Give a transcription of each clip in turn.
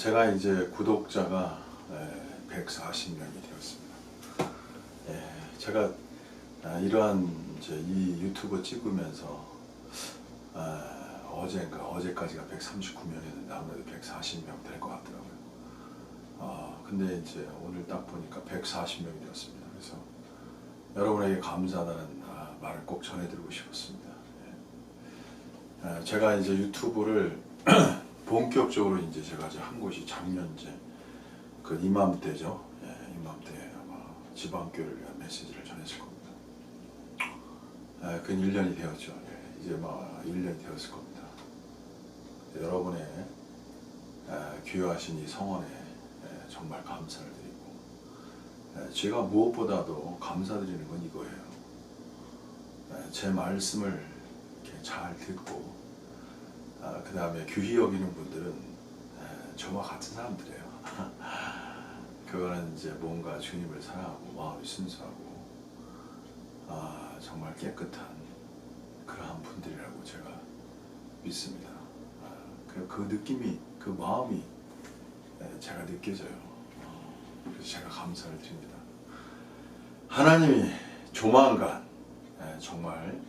제가 이제 구독자가 140명이 되었습니다. 제가 이러한 이제 이 유튜브 찍으면서 어제까지가 139명이었는데 아무래도 140명 될 것 같더라고요. 근데 이제 오늘 딱 보니까 140명이 되었습니다. 그래서 여러분에게 감사하다는 말을 꼭 전해드리고 싶었습니다. 제가 이제 유튜브를 본격적으로 이제 제가 한 곳이 작년제 그 이맘때죠. 이맘때 아마 지방교회를 위한 메시지를 전했을 겁니다. 그 1년이 되었죠. 이제 1년이 되었을 겁니다. 여러분의 귀하신 이 성원에 정말 감사를 드리고, 제가 무엇보다도 감사드리는 건 이거예요. 제 말씀을 이렇게 잘 듣고 그 다음에 귀히 여기는 분들은 저와 같은 사람들이에요. 그거는 이제 뭔가 주님을 사랑하고 마음이 순수하고 정말 깨끗한 그러한 분들이라고 제가 믿습니다. 그 느낌이, 그 마음이 제가 느껴져요. 그래서 제가 감사를 드립니다. 하나님이 조만간 정말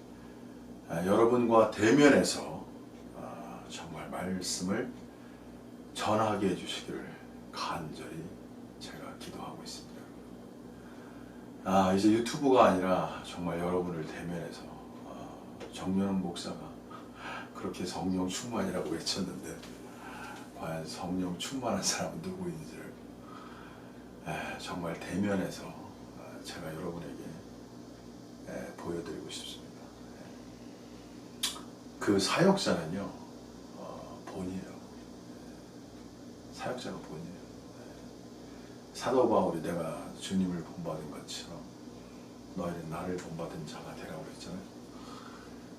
여러분과 대면해서 정말 말씀을 전하게 해주시기를 간절히 제가 기도하고 있습니다. 이제 유튜브가 아니라 정말 여러분을 대면해서 정연훈 목사가 그렇게 성령 충만이라고 외쳤는데 과연 성령 충만한 사람은 누구인지를 정말 대면해서 제가 여러분에게 보여드리고 싶습니다. 그 사역자는요, 본이에요. 사역자가 본이에요. 사도 바울이 내가 주님을 본받은 것처럼 너희는 나를 본받은 자가 되라고 그랬잖아요.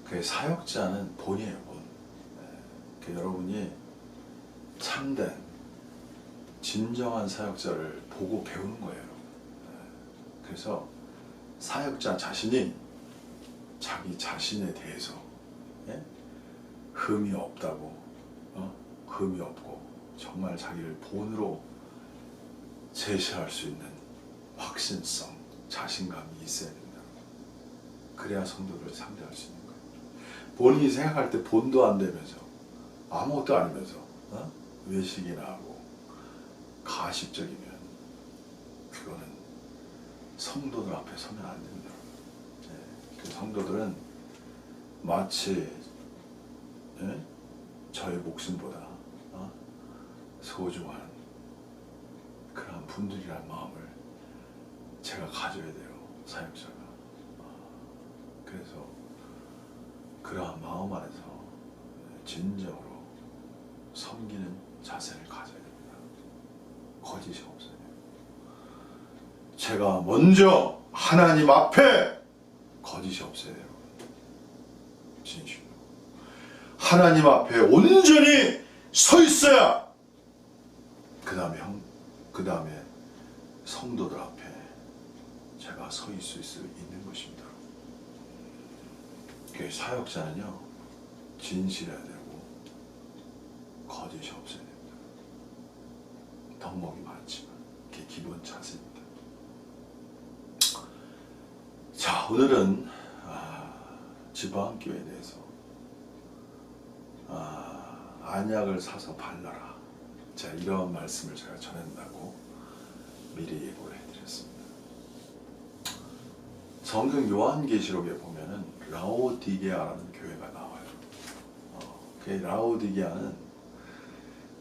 그 사역자는 본이에요, 본. 그 여러분이 참된 진정한 사역자를 보고 배우는 거예요. 그래서 사역자 자신이 자기 자신에 대해서 흠이 없다고, 흠이 없고 정말 자기를 본으로 제시할 수 있는 확신성, 자신감이 있어야 된다. 그래야 성도들을 상대할 수 있는 거예요. 본인이 생각할 때 본도 안 되면서 아무것도 아니면서 외식이나 하고 가식적이면 그거는 성도들 앞에 서면 안 됩니다. 그 성도들은 마치 저의 목숨보다 소중한 그런 분들이란 마음을 제가 가져야 돼요, 사역자가. 그래서 그러한 마음 안에서 진정으로 섬기는 자세를 가져야 됩니다. 거짓이 없어요. 제가 먼저 하나님 앞에 거짓이 없어야 돼요. 진실로 하나님 앞에 온전히 서 있어야 그 다음에 성도들 앞에 제가 서 있을 수 있는 것입니다. 그 사역자는요, 진실해야 되고 거짓이 없어야 됩니다. 덕목이 많지만 그게 기본 자세입니다. 자, 오늘은 지방교회에 대해서 안약을 사서 발라라, 자, 이런 말씀을 제가 전한다고 미리 예고를 해드렸습니다. 성경 요한계시록에 보면은 라오디게아라는 교회가 나와요. 그 라오디게아는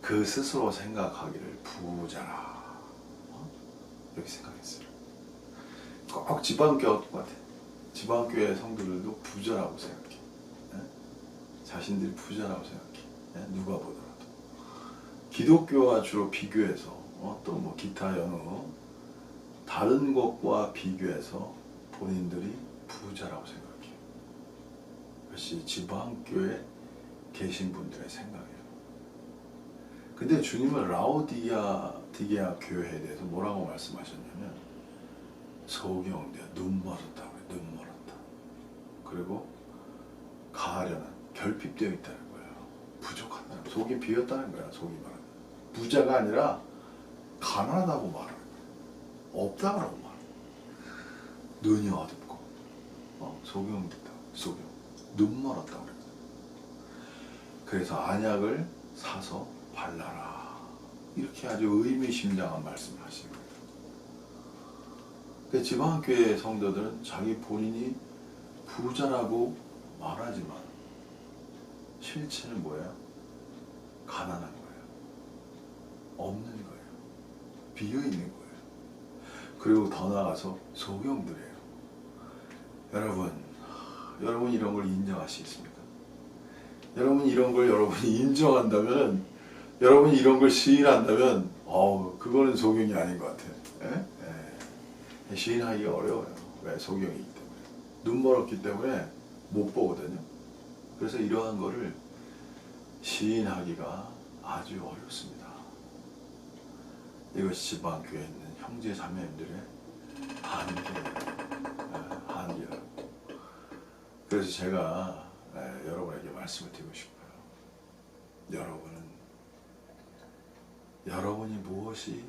그 스스로 생각하기를 부자라, 이렇게 생각했어요. 꼭 지방교회와 똑같아. 지방교회 성도들도 부자라고 생각해. 자신들이 부자라고 생각해. 누가 보더라도. 기독교와 주로 비교해서 또 뭐 기타 여느 다른 것과 비교해서 본인들이 부자라고 생각해요. 그것이 지방교회에 계신 분들의 생각이에요. 근데 주님은 라오디게아 교회에 대해서 뭐라고 말씀하셨냐면 소경되어 눈 멀었다고 해요. 눈 멀었다. 그리고 가련한, 결핍되어 있다는 거예요. 부족하다는, 속이 비었다는 거야, 속이 말하는. 부자가 아니라 가난하다고 말하는 거예요. 없다고 말해요. 눈이 어둡고 소경됐다. 소경. 눈 멀었다고 그래요. 그래서 안약을 사서 발라라. 이렇게 아주 의미심장한 말씀을 하시는 거예요. 근데 지방교회 성도들은 자기 본인이 부자라고 말하지만 실체는 뭐예요? 가난한 거예요. 없는 거예요. 비어있는 거예요. 그리고 더 나아가서 소경들이에요. 여러분 이런 걸 인정하시겠습니까? 여러분 이런 걸 여러분이 인정한다면, 여러분이 이런 걸 시인한다면, 그거는 소경이 아닌 것 같아요. 시인하기가 어려워요. 왜? 소경이기 때문에. 눈 멀었기 때문에 못 보거든요. 그래서 이러한 거를 시인하기가 아주 어렵습니다. 이것이 지방교회에 있는 형제 자매님들의 한계예요. 그래서 제가 여러분에게 말씀을 드리고 싶어요. 여러분이 무엇이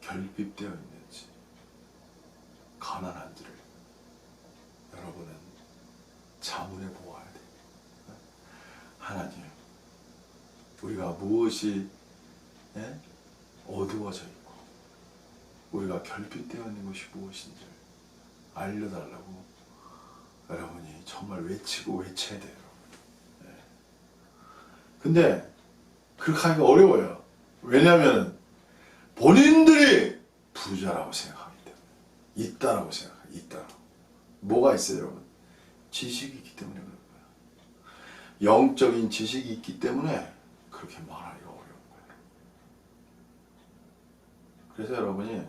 결핍되어 있는지, 가난한지를 여러분은 자문해 보아야 돼요. 하나님, 우리가 무엇이 어두워져 있고 우리가 결핍되어 있는 것이 무엇인지 알려달라고 여러분이 정말 외쳐야 돼요. 근데 그렇게 하기가 어려워요. 왜냐하면 본인들이 부자라고 생각하기 때문에, 있다라고 생각해요. 있다라고. 뭐가 있어요, 여러분? 지식이 있기 때문에 그런 거예요. 영적인 지식이 있기 때문에 그렇게 말하기가 어려운 거예요. 그래서 여러분이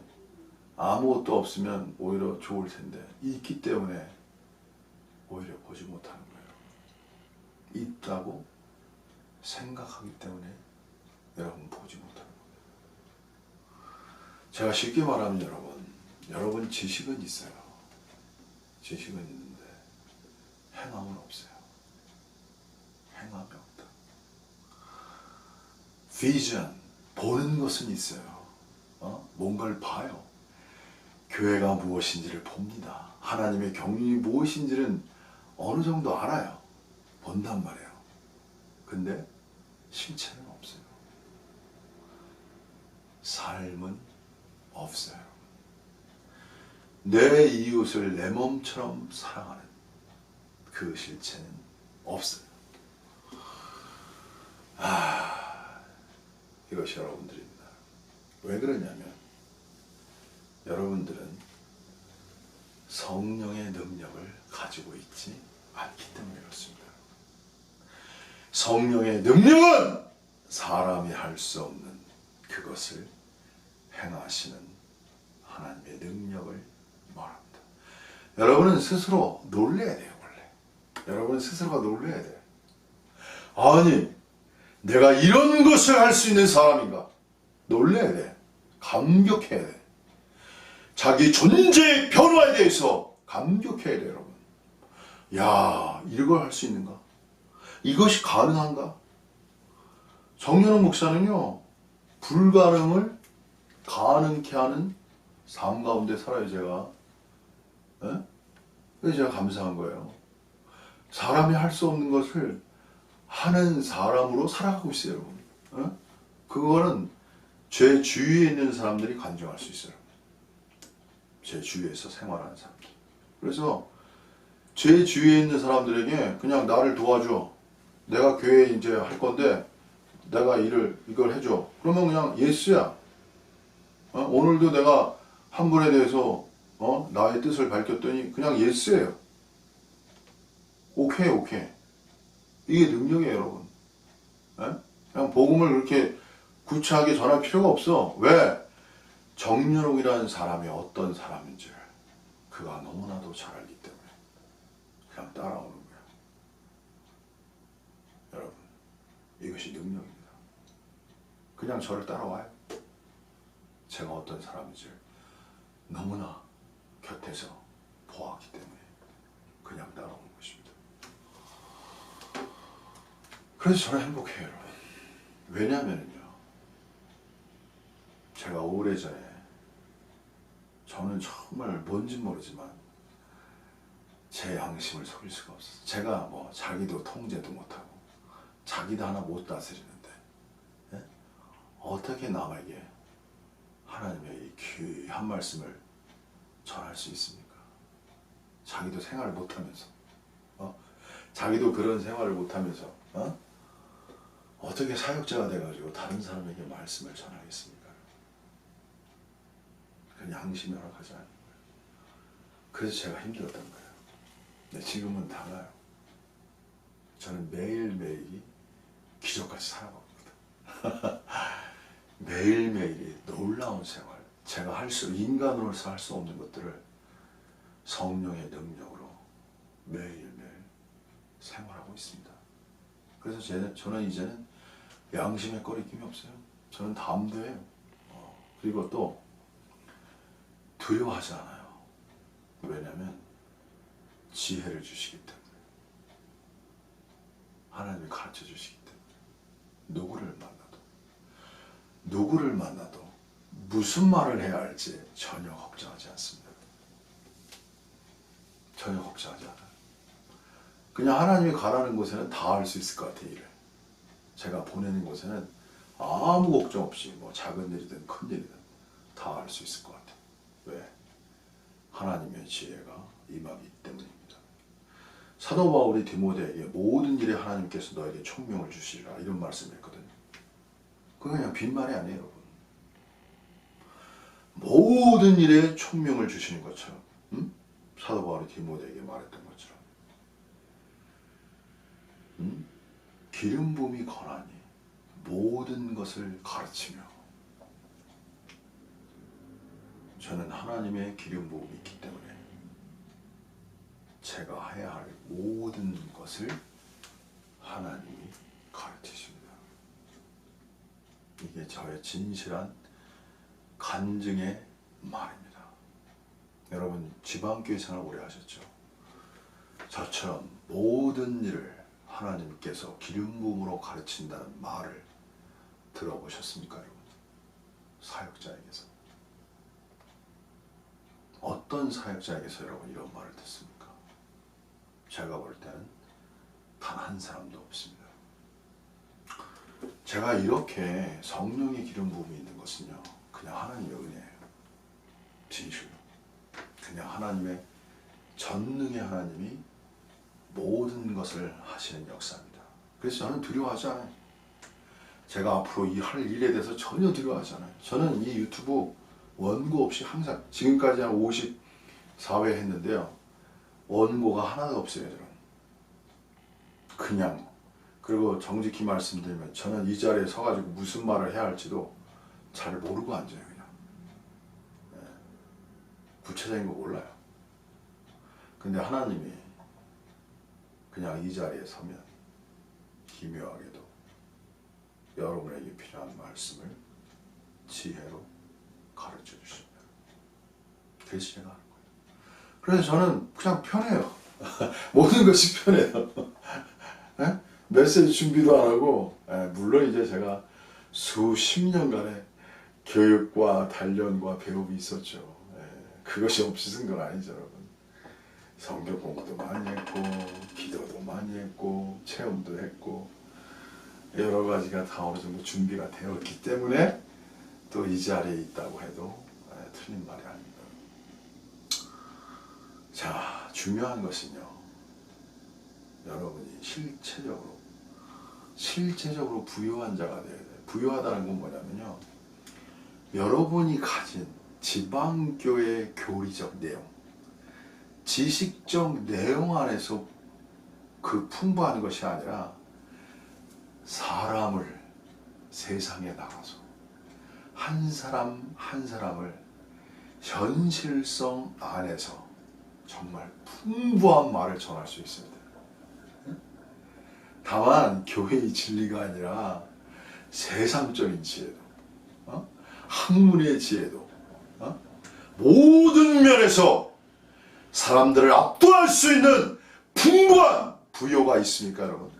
아무것도 없으면 오히려 좋을 텐데, 있기 때문에 오히려 보지 못하는 거예요. 있다고 생각하기 때문에 여러분 보지 못하는 거예요. 제가 쉽게 말하면 여러분 지식은 있어요. 지식은 있는데 행함은 없어요. 행함이 없다. 비전, 보는 것은 있어요. 뭔가를 봐요. 교회가 무엇인지를 봅니다. 하나님의 경륜이 무엇인지는 어느 정도 알아요. 본단 말이에요. 근데 실체는 없어요. 삶은 없어요. 내 이웃을 내 몸처럼 사랑하는 그 실체는 없어요. 이것이 여러분들입니다. 왜 그러냐면 여러분들은 성령의 능력을 가지고 있지 않기 때문에 그렇습니다. 성령의 능력은 사람이 할 수 없는 그것을 행하시는 하나님의 능력을 말합니다. 여러분은 스스로 놀래야 돼요. 원래 여러분은 스스로가 놀래야 돼요. 아니, 내가 이런 것을 할 수 있는 사람인가? 놀래야 돼. 감격해야 돼. 자기 존재의 변화에 대해서 감격해야 돼요. 여러분, 야, 이걸 할 수 있는가? 이것이 가능한가? 정연호 목사는요, 불가능을 가능케 하는 삶 가운데 살아요. 제가. 그래서 제가 감사한 거예요. 사람이 할 수 없는 것을 하는 사람으로 살아가고 있어요. 여러분. 그거는 제 주위에 있는 사람들이 간증할 수 있어요. 제 주위에서 생활하는 사람들. 그래서 제 주위에 있는 사람들에게 그냥 나를 도와줘. 내가 교회에 이제 할 건데 내가 이걸 해줘. 그러면 그냥 예스야. 오늘도 내가 한 분에 대해서 나의 뜻을 밝혔더니 그냥 예스예요. 오케이. 이게 능력이에요, 여러분. 그냥 복음을 그렇게 구차하게 전할 필요가 없어. 왜? 정연옥이라는 사람이 어떤 사람인지를 그가 너무나도 잘 알기 때문에 그냥 따라오는 거야. 여러분, 이것이 능력입니다. 그냥 저를 따라와요. 제가 어떤 사람인지를 너무나 곁에서 보았기 때문에 그냥 따라오는 것입니다. 그래서 저는 행복해요, 여러분. 왜냐하면요, 제가 오래전에, 저는 정말 뭔진 모르지만 제 양심을 속일 수가 없었어요. 제가 뭐 자기도 통제도 못하고 자기도 하나 못 다스리는데, 예? 어떻게 남에게 하나님의 이 귀한 말씀을 전할 수 있습니까? 자기도 생활을 못하면서, 자기도 그런 생활을 못하면서 어떻게 사역자가 돼가지고 다른 사람에게 말씀을 전하겠습니까? 그 양심이 허락하지 않는 거예요. 그래서 제가 힘들었던 거예요. 근데 지금은 달라요. 저는 매일매일이 기적같이 살아갑니다. 매일매일이 놀라운 생활, 제가 인간으로서 할 수 없는 것들을 성령의 능력으로 매일매일 생활하고 있습니다. 그래서 저는 이제는 양심에 꺼리낌이 없어요. 저는 담대해요. 그리고 또 두려워하지 않아요. 왜냐하면 지혜를 주시기 때문에, 하나님이 가르쳐 주시기 때문에, 누구를 만나도 무슨 말을 해야 할지 전혀 걱정하지 않습니다. 전혀 걱정하지 않아요. 그냥 하나님이 가라는 곳에는 다 할 수 있을 것 같아요. 일을 제가 보내는 곳에는 아무 걱정 없이 뭐 작은 일이든 큰 일이든 다 할 수 있을 것 같아요. 왜? 하나님의 지혜가 임하기 때문입니다. 사도 바울이 디모데에게 모든 일에 하나님께서 너에게 총명을 주시리라 이런 말씀을 했거든요. 그건 그냥 빈말이 아니에요, 여러분. 모든 일에 총명을 주시는 것처럼, 사도 바울이 디모데에게 말했던 것처럼, 기름 부음이 거나니 모든 것을 가르치며. 저는 하나님의 기름 부음이 있기 때문에 제가 해야 할 모든 것을 하나님이 가르치십니다. 이게 저의 진실한 간증의 말입니다. 여러분 지방교회 생활 오래 하셨죠? 저처럼 모든 일을 하나님께서 기름 부음으로 가르친다는 말을 들어보셨습니까, 여러분? 사역자에게서. 어떤 사역자에게서 여러분 이런 말을 듣습니까? 제가 볼 때는 단 한 사람도 없습니다. 제가 이렇게 성령의 기름 부음이 있는 것은요, 그냥 하나님의 은혜예요. 진실로. 그냥 하나님의 전능의 하나님이 모든 것을 하시는 역사입니다. 그래서 저는 두려워하지 않아요. 제가 앞으로 할 일에 대해서 전혀 두려워하지 않아요. 저는 이 유튜브 원고 없이 항상 지금까지 한 54회 했는데요. 원고가 하나도 없어요. 저는. 그냥. 그리고 정직히 말씀드리면 저는 이 자리에 서가지고 무슨 말을 해야 할지도 잘 모르고 앉아요. 그냥. 구체적인 거 몰라요. 근데 하나님이 그냥 이 자리에 서면 기묘하게도 여러분에게 필요한 말씀을 지혜로 가르쳐 주십니다. 그래서 제가 하는 거예요. 그래서 저는 그냥 편해요. 모든 것이 편해요. 메시지 준비도 안 하고, 물론 이제 제가 수십 년간의 교육과 단련과 배움이 있었죠. 그것이 없이 쓴 건 아니죠, 여러분. 성경 공부도 많이 했고, 기도도 많이 했고, 체험도 했고, 여러 가지가 다 어느 정도 준비가 되었기 때문에 또 이 자리에 있다고 해도 틀린 말이 아닙니다. 자, 중요한 것은요, 여러분이 실체적으로 부유한 자가 되어야 돼요. 부유하다는 건 뭐냐면요, 여러분이 가진 지방교회 교리적 내용, 지식적 내용 안에서 그 풍부한 것이 아니라 사람을 세상에 나가서 한 사람 한 사람을 현실성 안에서 정말 풍부한 말을 전할 수 있습니다. 다만 교회의 진리가 아니라 세상적인 지혜도, 학문의 지혜도, 모든 면에서 사람들을 압도할 수 있는 풍부한 부요가 있습니까, 여러분?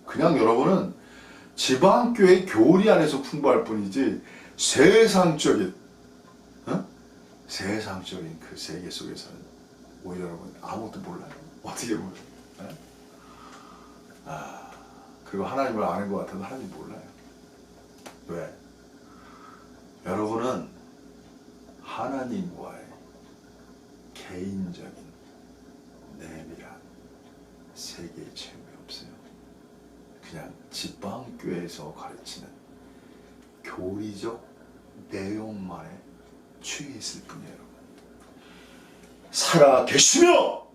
그냥 여러분은 지방교회 교리 안에서 풍부할 뿐이지 세상적인 세상적인 그 세계 속에서는 오히려 여러분 아무것도 몰라요. 어떻게 보면. 그리고 하나님을 아는 것 같아도 하나님 몰라요. 왜? 여러분은 하나님과의 개인적인 내밀한 세계의 체험이 없어요. 그냥 지방교회에서 가르치는 교리적 내용만에 취해 있을 뿐이에요. 여러분. 살아 계시며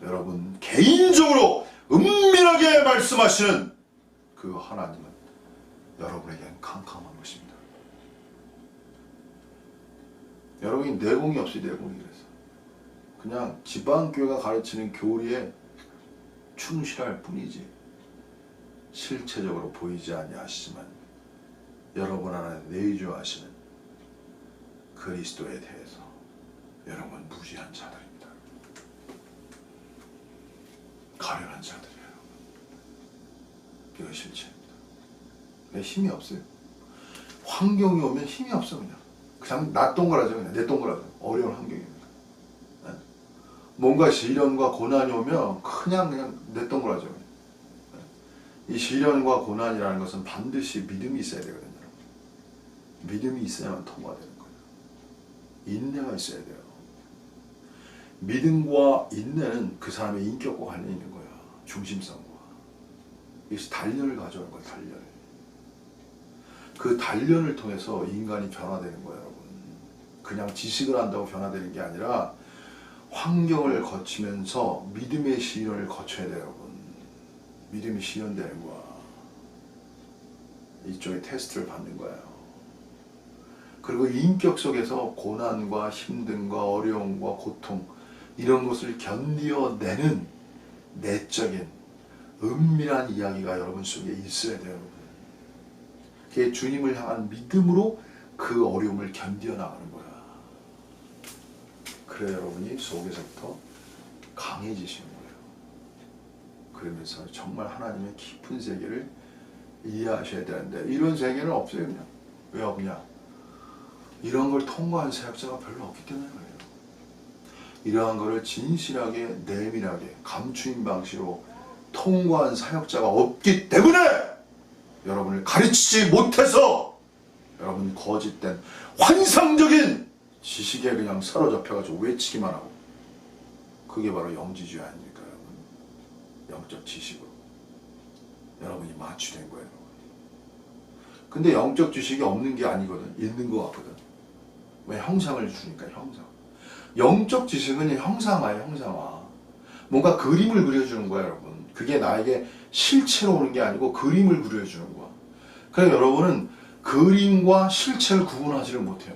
여러분 개인적으로 은밀하게 말씀하시는 그 하나님은 여러분에겐 캄캄한 것입니다. 여러분이 내공이 없이 내공이 그래서 그냥 지방교회가 가르치는 교리에 충실할 뿐이지 실체적으로 보이지 아니하시지만 여러분 안에 내주하시는 그리스도에 대해서 여러분 무지한 자들입니다. 가련한 자들이에요. 이거 실체입니다. 왜 힘이 없어요? 환경이 오면 힘이 없어 그냥 낯동그라져 그냥 내동그라져 어려운 환경입니다. 네? 뭔가 시련과 고난이 오면 그냥 내동그라져 네? 이 시련과 고난이라는 것은 반드시 믿음이 있어야 되거든요. 믿음이 있어야만 통과되는 거예요. 인내가 있어야 돼요. 믿음과 인내는 그 사람의 인격과 관련이 있는 거야. 중심성과. 이것이 단련을 가져오는 거야. 단련. 그 단련을 통해서 인간이 변화되는 거예요. 여러분. 그냥 지식을 한다고 변화되는 게 아니라 환경을 거치면서 믿음의 시련을 거쳐야 돼요. 여러분. 믿음이 시련되는 거야. 이쪽에 테스트를 받는 거예요. 그리고 인격 속에서 고난과 힘듦과 어려움과 고통 이런 것을 견뎌내는 내적인 은밀한 이야기가 여러분 속에 있어야 돼요. 여러분. 그게 주님을 향한 믿음으로 그 어려움을 견뎌나가는 거야. 그래 여러분이 속에서부터 강해지시는 거예요. 그러면서 정말 하나님의 깊은 세계를 이해하셔야 되는데 이런 세계는 없어요. 그냥. 왜 없냐? 이런 걸 통과한 사역자가 별로 없기 때문에 그래요. 이러한 것을 진실하게 내밀하게 감추인 방식으로 통과한 사역자가 없기 때문에 여러분을 가르치지 못해서 여러분 거짓된 환상적인 지식에 그냥 사로잡혀가지고 외치기만 하고 그게 바로 영지주의 아닙니까 여러분? 영적 지식으로 여러분이 마취된 거예요. 근데 영적 지식이 없는 게 아니거든. 있는 것 같거든. 왜? 형상을 주니까 형상. 영적 지식은 형상화예요. 형상화. 뭔가 그림을 그려주는 거야 여러분. 그게 나에게 실체로 오는 게 아니고 그림을 그려주는 거야. 그래서 여러분은 그림과 실체를 구분하지를 못해요.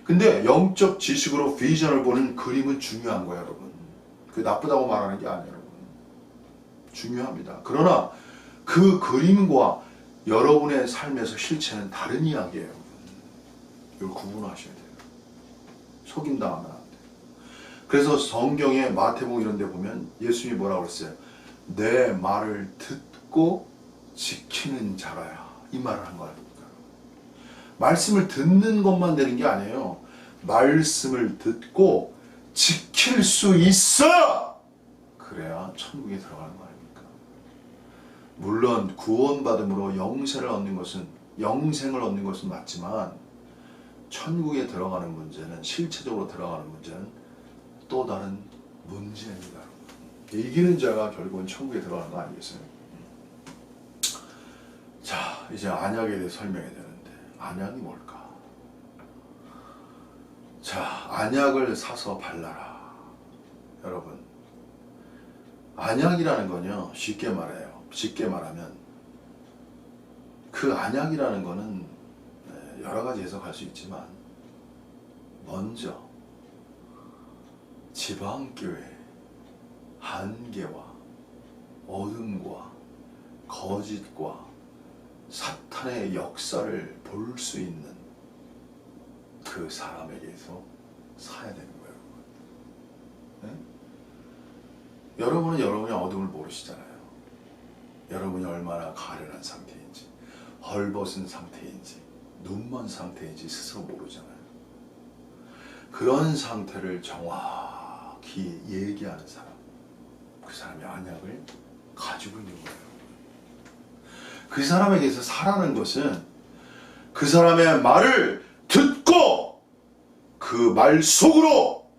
근데 영적 지식으로 비전을 보는 그림은 중요한 거야 여러분. 그 나쁘다고 말하는 게 아니에요 여러분. 중요합니다. 그러나 그 그림과 여러분의 삶에서 실체는 다른 이야기예요. 이걸 구분하셔야 돼요. 속임당하면 안 돼요. 그래서 성경에 마태복음 이런 데 보면 예수님이 뭐라고 그랬어요? 내 말을 듣고 지키는 자라야. 이 말을 한 거 아닙니까? 말씀을 듣는 것만 되는 게 아니에요. 말씀을 듣고 지킬 수 있어! 그래야 천국에 들어가는 거 아닙니까? 물론 구원받음으로 영생을 얻는 것은 맞지만 천국에 들어가는 문제는 실체적으로 들어가는 문제는 또 다른 문제입니다. 이기는 자가 결국은 천국에 들어가는 거 아니겠어요? 자, 이제 안약에 대해 설명해야 되는데 안약이 뭘까? 자, 안약을 사서 발라라. 여러분, 안약이라는 건요, 쉽게 말하면 그 안약이라는 거는 여러 가지 해석할 수 있지만 먼저 지방교회 한계와 어둠과 거짓과 사탄의 역사를 볼 수 있는 그 사람에게서 사야 되는 거예요. 네? 여러분은 여러분의 어둠을 모르시잖아요. 여러분이 얼마나 가련한 상태인지, 헐벗은 상태인지 눈먼 상태인지 스스로 모르잖아요. 그런 상태를 정확히 얘기하는 사람, 그 사람이 안약을 가지고 있는 거예요. 그 사람에게서 사라는 것은 그 사람의 말을 듣고 그 말 속으로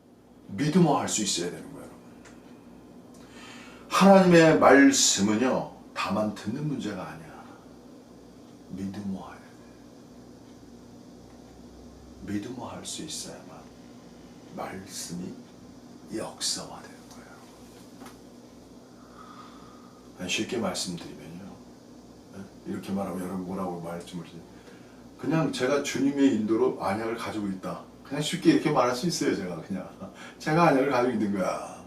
믿음화할 수 있어야 되는 거예요. 하나님의 말씀은요, 다만 듣는 문제가 아니야. 믿음화해야 돼. 믿음화할 수 있어야만 말씀이 역사화되는 거예요. 쉽게 말씀드리면요, 이렇게 말하면 여러분 뭐라고 말씀을 드려요? 그냥 제가 주님의 인도로 안약을 가지고 있다. 그냥 쉽게 이렇게 말할 수 있어요. 제가 안약을 가지고 있는 거야.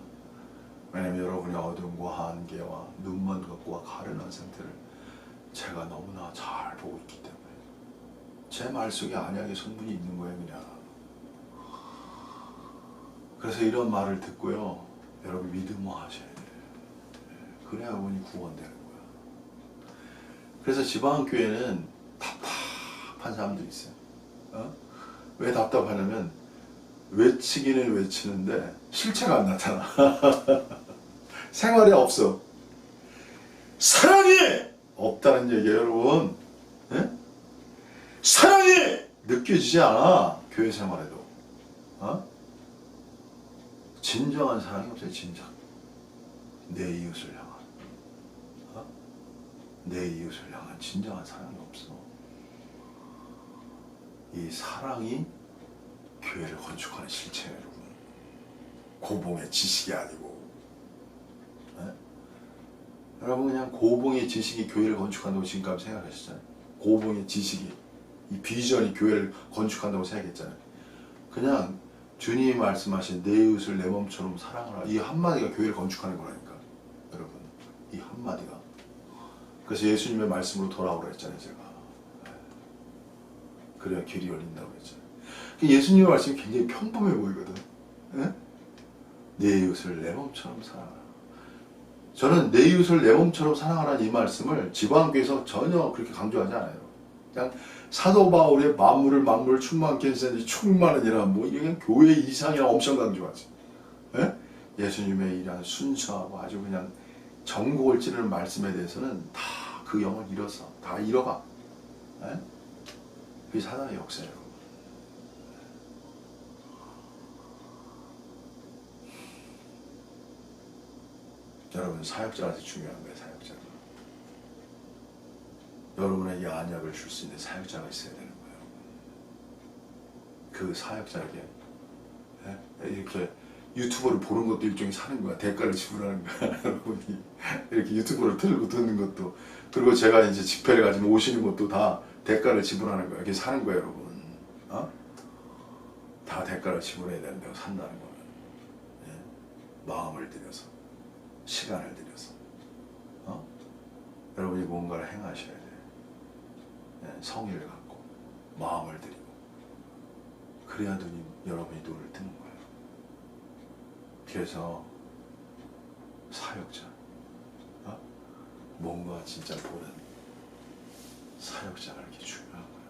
왜냐면 여러분의 어둠과 한계와 눈먼 것과 가련한 상태를 제가 너무나 잘 보고 있기 때문에 제 말 속에 안약의 성분이 있는 거예요. 그냥. 그래서 이런 말을 듣고요, 여러분 믿음화 하셔야 돼요. 그래야 여러분이 구원되는 거야. 그래서 지방교회는 답답한 사람들이 있어요. 왜 답답하냐면 외치기는 외치는데 실체가 안 나타나. 생활에 없어. 사랑이 없다는 얘기예요, 여러분. 네? 사랑이 느껴지지 않아, 교회 생활에도. 진정한 사랑이 없어요. 진정. 내 이웃을 향한, 내 이웃을 향한 진정한 사랑이 없어. 이 사랑이 교회를 건축하는 실체예요, 여러분. 고봉의 지식이 아니고. 여러분, 그냥 고봉의 지식이 교회를 건축한다고 지금까지 생각하셨잖아요. 고봉의 지식이, 이 비전이 교회를 건축한다고 생각했잖아요. 그냥 주님이 말씀하신 내 이웃을 내 몸처럼 사랑하라, 이 한마디가 교회를 건축하는 거라니까, 여러분. 이 한마디가. 그래서 예수님의 말씀으로 돌아오라 했잖아요, 제가. 그래야 길이 열린다고 했잖아요. 예수님의 말씀이 굉장히 평범해 보이거든. 내 이웃을 내 몸처럼 사랑하라. 저는 내 이웃을 내 몸처럼 사랑하라는 이 말씀을 지방교회에서 전혀 그렇게 강조하지 않아요. 그냥 사도 바울의 만물을 충만케 하시니 충만하니라, 뭐 이게 교회 이상이라 엄청 강조하지. 예수님의 일한 순수하고 아주 그냥 전곡을 찌르는 말씀에 대해서는 다 그 영을 잃어서 다 잃어가. 그게 사단의 역사예요. 여러분, 사역자가 아주 중요한 거예요. 사역자가. 여러분에게 안약을 줄 수 있는 사역자가 있어야 되는 거예요. 그 사역자에게 이렇게 유튜브를 보는 것도 일종의 사는 거야. 대가를 지불하는 거야. 여러분이 이렇게 유튜브를 틀고 듣는 것도, 그리고 제가 이제 집회를 가지고 오시는 것도 다 대가를 지불하는 거야. 이렇게 사는 거예요, 여러분. 다 대가를 지불해야 되는데 산다는 거는 마음을 들여서, 시간을 들여서, 여러분이 뭔가를 행하셔야 돼. 성의를 갖고 마음을 들이고, 그래야 여러분이 눈을 뜨는 거예요. 그래서 사역자, 뭔가 진짜 보는 사역자가 이렇게 중요한 거예요.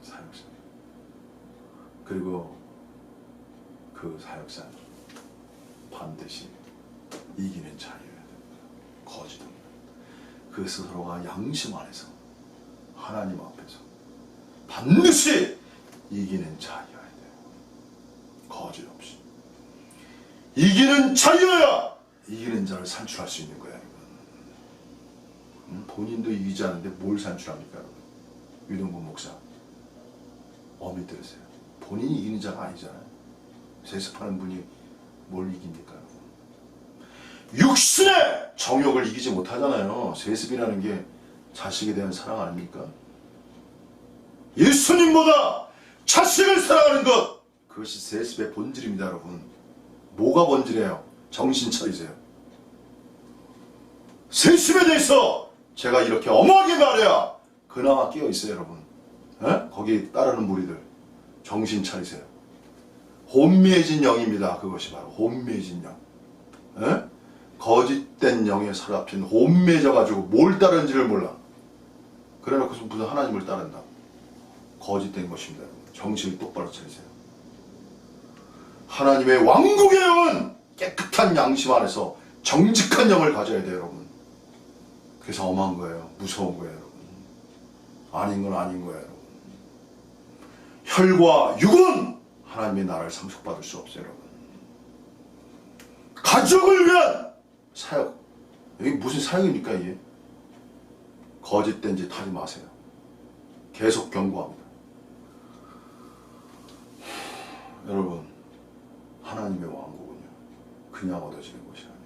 사역자. 그리고 그 사역자는 반드시 이기는 자여야 됩니다. 거짓 없는. 그 스스로가 양심 안에서 하나님 앞에서 반드시 이기는 자여야 돼요. 거짓 없이. 이기는 자여야 이기는 자를 산출할 수 있는 거야. 본인도 이기지 않는데 뭘 산출합니까, 여러분? 유동근 목사, 어미 들으세요. 본인이 이기는 자가 아니잖아요. 세습하는 분이 뭘 이깁니까? 육신의 정욕을 이기지 못하잖아요. 세습이라는 게 자식에 대한 사랑 아닙니까? 예수님보다 자식을 사랑하는 것, 그것이 세습의 본질입니다, 여러분. 뭐가 본질이에요? 정신 차리세요. 세습에 대해서 제가 이렇게 엄하게 말해야 그나마 끼어있어요, 여러분. 거기 따르는 무리들. 정신 차리세요. 혼미해진 영입니다. 그것이 바로 혼미해진 영. 거짓된 영에 사로잡힌 혼미해져가지고 뭘 따르는지를 몰라. 그래놓고서 무슨 하나님을 따른다. 거짓된 것입니다. 정신을 똑바로 차리세요. 하나님의 왕국의 영은 깨끗한 양심 안에서 정직한 영을 가져야 돼요, 여러분. 그래서 엄한 거예요. 무서운 거예요, 여러분. 아닌 건 아닌 거예요, 여러분. 혈과 육은 하나님의 나라를 상속받을 수 없어요, 여러분. 가족을 위한 사역. 여기 무슨 사역입니까, 이게? 거짓된 짓 하지 마세요. 계속 경고합니다. 여러분, 하나님의 왕국은요, 그냥 얻어지는 것이 아니에요.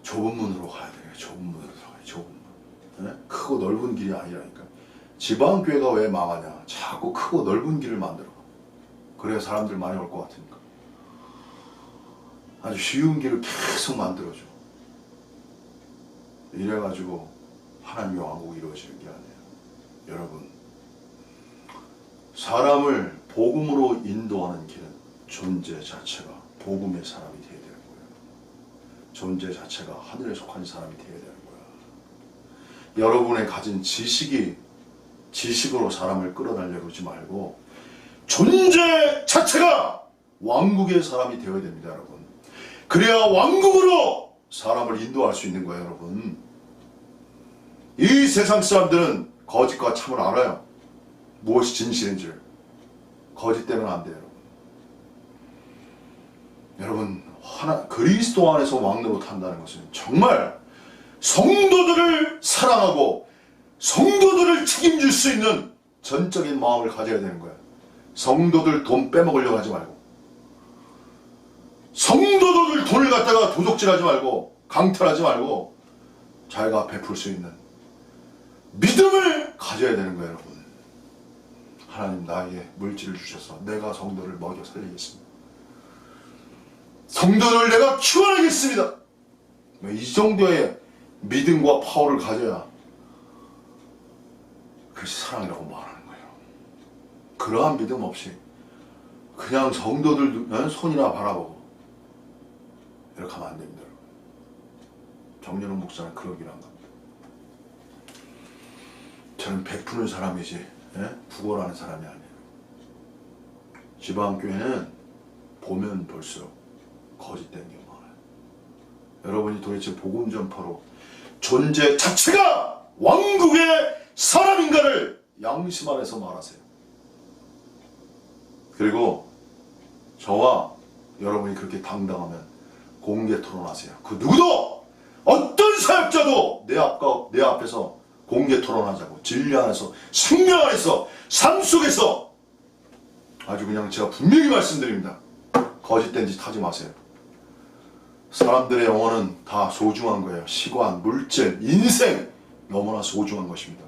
좁은 문으로 가야 돼요. 좁은 문으로 들어가요. 좁은 문. 네? 크고 넓은 길이 아니라니까. 지방교회가 왜 망하냐? 자꾸 크고 넓은 길을 만들어. 그래야 사람들 많이 올 것 같으니까. 아주 쉬운 길을 계속 만들어줘. 이래가지고 하나님의 왕국이 이루어지는 게 아니에요. 여러분, 사람을 복음으로 인도하는 길은 존재 자체가 복음의 사람이 되어야 되는 거예요. 존재 자체가 하늘에 속한 사람이 되어야 되는 거야. 여러분의 가진 지식으로 사람을 끌어달려 그러지 말고 존재 자체가 왕국의 사람이 되어야 됩니다, 여러분. 그래야 왕국으로 사람을 인도할 수 있는 거예요, 여러분. 이 세상 사람들은 거짓과 참을 알아요. 무엇이 진실인지를. 거짓 되면 안 돼요, 여러분. 그리스도 안에서 왕 노릇한다는 것은 정말 성도들을 사랑하고 성도들을 책임질 수 있는 전적인 마음을 가져야 되는 거예요. 성도들 돈 빼먹으려고 하지 말고, 성도들 돈을 갖다가 도둑질하지 말고, 강탈하지 말고, 자기가 베풀 수 있는 믿음을 가져야 되는 거예요, 여러분. 하나님, 나에게 물질을 주셔서 내가 성도를 먹여 살리겠습니다. 성도를 내가 키워내겠습니다. 이 정도의 믿음과 파워를 가져야 그것이 사랑이라고 말하는 거예요. 그러한 믿음 없이 그냥 성도들 손이나 바라보고 이렇게 하면 안 됩니다. 정연훈 목사는 그러기를 안 갑니다. 저는 베푸는 사람이지 구걸하는 사람이 아니에요. 지방교회는 보면 볼수록 거짓된 게 많아요. 여러분이 도대체 복음 전파로 존재 자체가 왕국의 사람인가를 양심 안에서 말하세요. 그리고 저와 여러분이 그렇게 당당하면 공개 토론하세요. 그 누구도, 어떤 사역자도 내 앞에서 공개 토론하자고. 진리 안에서, 생명 안에서, 삶 속에서. 아주 그냥 제가 분명히 말씀드립니다. 거짓된 짓 하지 마세요. 사람들의 영혼은 다 소중한 거예요. 시간, 물질, 인생 너무나 소중한 것입니다.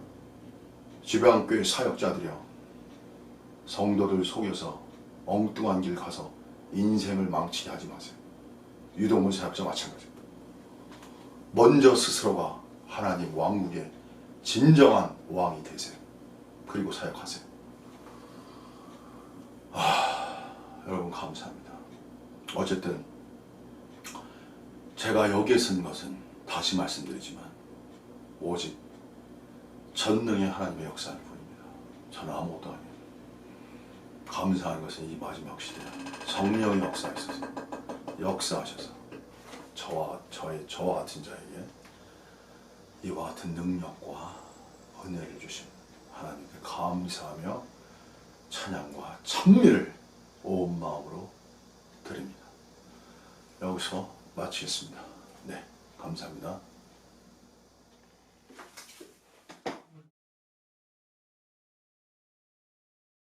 지방교회 사역자들이요, 성도들 속여서 엉뚱한 길 가서 인생을 망치게 하지 마세요. 유동훈 사역자 마찬가지입니다. 먼저 스스로가 하나님 왕국의 진정한 왕이 되세요. 그리고 사역하세요. 여러분 감사합니다. 어쨌든 제가 여기에 쓴 것은 다시 말씀드리지만 오직 전능의 하나님의 역사일 뿐입니다. 저는 아무것도 아니에요. 감사한 것은 이 마지막 시대에 성령의 역사하셔서 저와 같은 자에게 이와 같은 능력과 은혜를 주신 하나님께 감사하며 찬양과 찬미를 온 마음으로 드립니다. 여기서 마치겠습니다. 네, 감사합니다.